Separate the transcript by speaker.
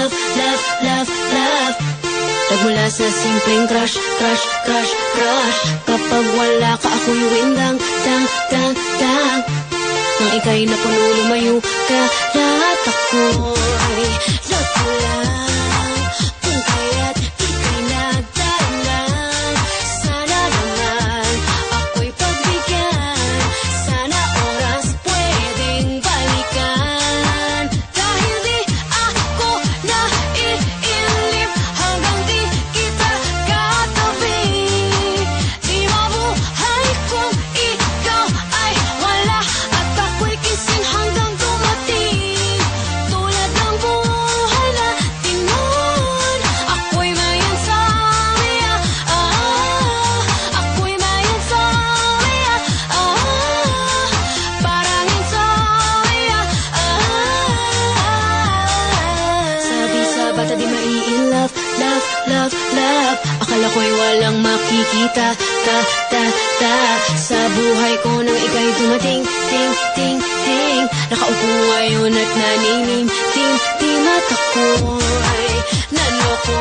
Speaker 1: love, love, love, love. Nagmula sa simpleng crush, crush, crush, crush. Kapag wala ka ako'y windang, tang, tang, tang. Nang ika'y napuno lumayo ka, lahat ako'y love mo lang. Kung kaya't ika'y nagdaramdam, sana naman ako'y pagbigyan. Sana oras pwedeng balikan. Dahil di ako naiinip hanggang di kita katabi. Di mabuhay kung ikaw ay wala at ako'y kising hanggang dumating. Tulad ng buhay natin noon, ako'y mayan sa miya, ako'y mayan sa miya, parangin sa miya, Sabi sa bata di mai-in-love, love, love, love. Akala ko'y walang makikita, ta, ta, ta. Sa buhay ko nang ika'y dumating, ting, ting, ting. Nakaupo ngayon at naninim, ting, ting. Mata ko'y naloko.